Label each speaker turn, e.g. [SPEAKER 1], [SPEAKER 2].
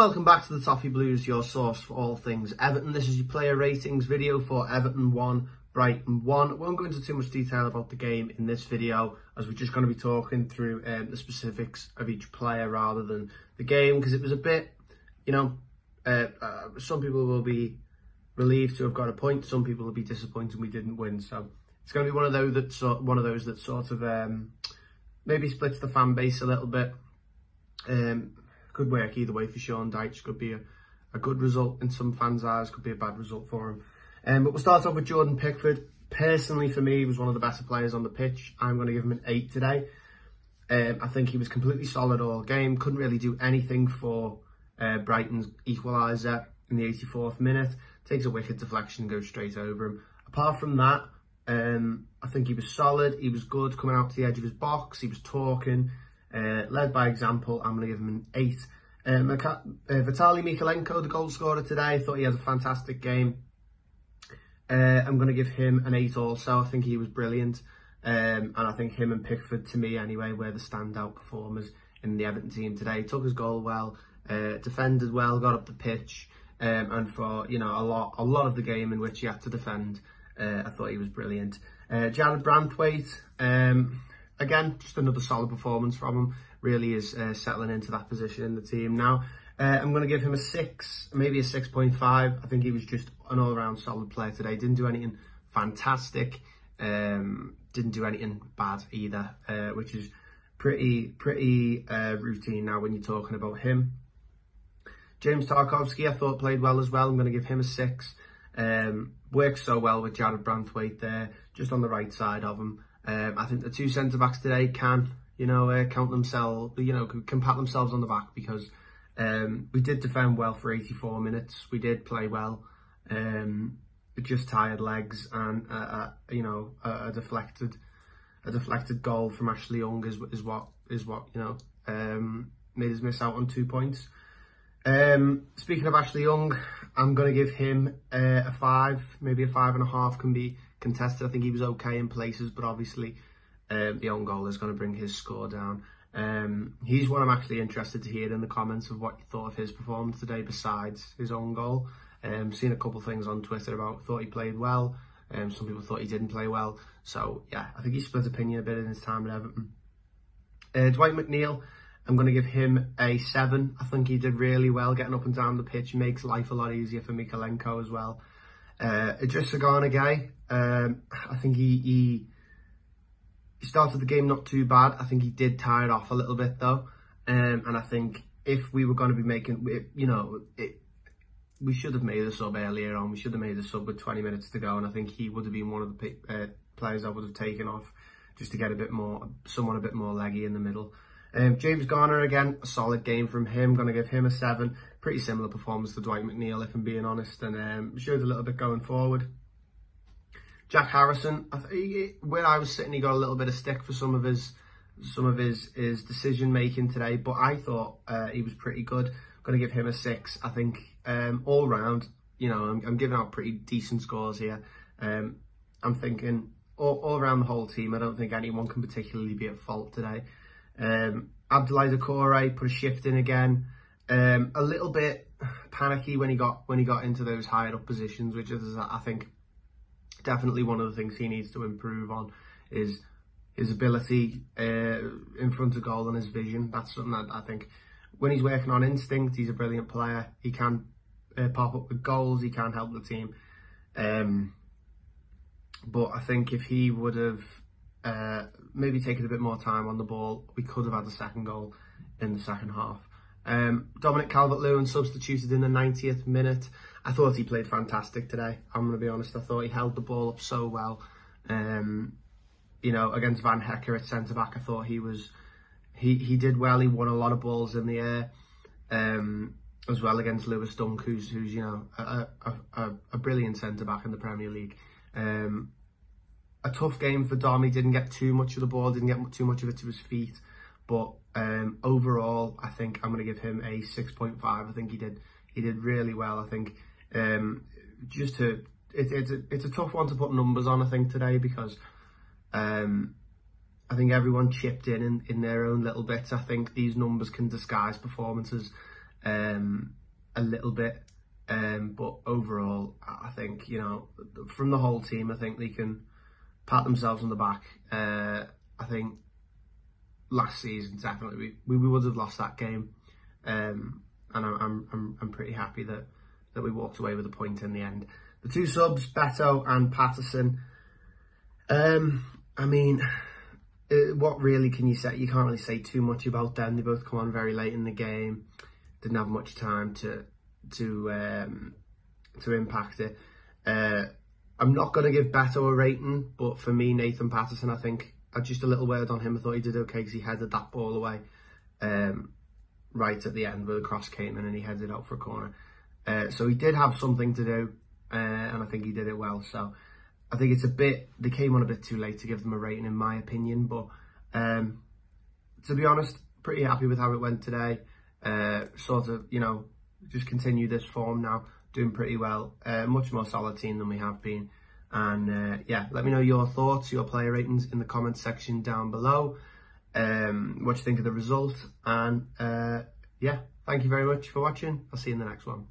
[SPEAKER 1] welcome back to the Toffee Blues, your source for all things Everton. This is your player ratings video for Everton 1, Brighton 1. I won't go into too much detail about the game in this video, as we're just going to be talking through the specifics of each player rather than the game, because it was a bit, some people will be relieved to have got a point, some people will be disappointed we didn't win. So it's going to be one of those that sort of maybe splits the fan base a little bit. Could work either way for Sean Dyche. Could be a good result in some fans' eyes, could be a bad result for him. But we'll start off with Jordan Pickford. Personally, for me, he was one of the better players on the pitch. I'm going to give him an 8 today. I think he was completely solid all game. Couldn't really do anything for Brighton's equaliser in the 84th minute. Takes a wicked deflection and goes straight over him. Apart from that, I think he was solid. He was good coming out to the edge of his box. He was talking. Led by example. I'm going to give him an 8. Vitaly Mykolenko, the goal scorer today, I thought he had a fantastic game. I'm going to give him an 8 also. I think he was brilliant. And I think him and Pickford, to me anyway, were the standout performers in the Everton team today. Took his goal well, defended well, got up the pitch. And for, a lot of the game in which he had to defend, I thought he was brilliant. Jarrad Branthwaite, again, just another solid performance from him. Really is settling into that position in the team now. I'm going to give him a 6, maybe a 6.5. I think he was just an all-around solid player today. Didn't do anything fantastic. Didn't do anything bad either, which is pretty routine now when you're talking about him. James Tarkowski, I thought played well as well. I'm going to give him a 6. Works so well with Jarrad Branthwaite there, just on the right side of him. I think the two centre-backs today can, count themselves, can pat themselves on the back, because we did defend well for 84 minutes. We did play well. Just tired legs and, a deflected goal from Ashley Young is what made us miss out on 2 points. Speaking of Ashley Young, I'm going to give him a 5, maybe a 5.5 can be contested. I think he was okay in places, but obviously the own goal is going to bring his score down. He's one I'm actually interested to hear in the comments of what you thought of his performance today besides his own goal. Seen a couple of things on Twitter about thought he played well. Some people thought he didn't play well. So yeah, I think he split opinion a bit in his time at Everton. Dwight McNeil, I'm going to give him a 7. I think he did really well getting up and down the pitch. Makes life a lot easier for Mykolenko as well. Idrissa Gana Gueye, I think he started the game not too bad. I think he did tire it off a little bit though. And I think if we were going to be making, we should have made a sub earlier on. We should have made a sub with 20 minutes to go. And I think he would have been one of the players I would have taken off just to get someone a bit more leggy in the middle. James Garner, again, a solid game from him. Going to give him a 7. Pretty similar performance to Dwight McNeil, if I'm being honest, and showed a little bit going forward. Jack Harrison, where I was sitting, he got a little bit of stick for some of his decision making today, but I thought he was pretty good. Going to give him a 6. I think all round, I'm giving out pretty decent scores here. I'm thinking all around the whole team. I don't think anyone can particularly be at fault today. Abdoulaye Doucouré put a shift in again. A little bit panicky when he got into those higher up positions, which is, I think, definitely one of the things he needs to improve on, is his ability in front of goal and his vision. That's something that I think, when he's working on instinct, he's a brilliant player. He can pop up with goals. He can help the team. But I think if he would have maybe taken a bit more time on the ball, we could have had the second goal in the second half. Dominic Calvert-Lewin substituted in the 90th minute. I thought he played fantastic today. I'm going to be honest. I thought he held the ball up so well. Against Van Hecker at centre-back, I thought he did well. He won a lot of balls in the air. As well against Lewis Dunk, who's a brilliant centre-back in the Premier League. A tough game for Dom. He didn't get too much of the ball, didn't get too much of it to his feet. But overall, I think I'm going to give him a 6.5. I think he did really well. I think it's a tough one to put numbers on, I think, today, because I think everyone chipped in their own little bits. I think these numbers can disguise performances. a little bit. But overall, I think, you know, from the whole team, I think they can pat themselves on the back. I think last season, definitely, we would have lost that game. And I'm pretty happy that we walked away with a point in the end. The two subs, Beto and Patterson. I mean, what really can you say? You can't really say too much about them. They both come on very late in the game. Didn't have much time to impact it. I'm not going to give Beto a rating, but for me, Nathan Patterson, I think, just a little word on him. I thought he did okay because he headed that ball away right at the end where the cross came in and he headed out for a corner. So he did have something to do, and I think he did it well. So I think they came on a bit too late to give them a rating, in my opinion. But to be honest, pretty happy with how it went today. Sort of, you know, just continue this form now, doing pretty well. Much more solid team than we have been. And yeah, let me know your thoughts, your player ratings in the comments section down below. What you think of the result. And yeah, thank you very much for watching. I'll see you in the next one.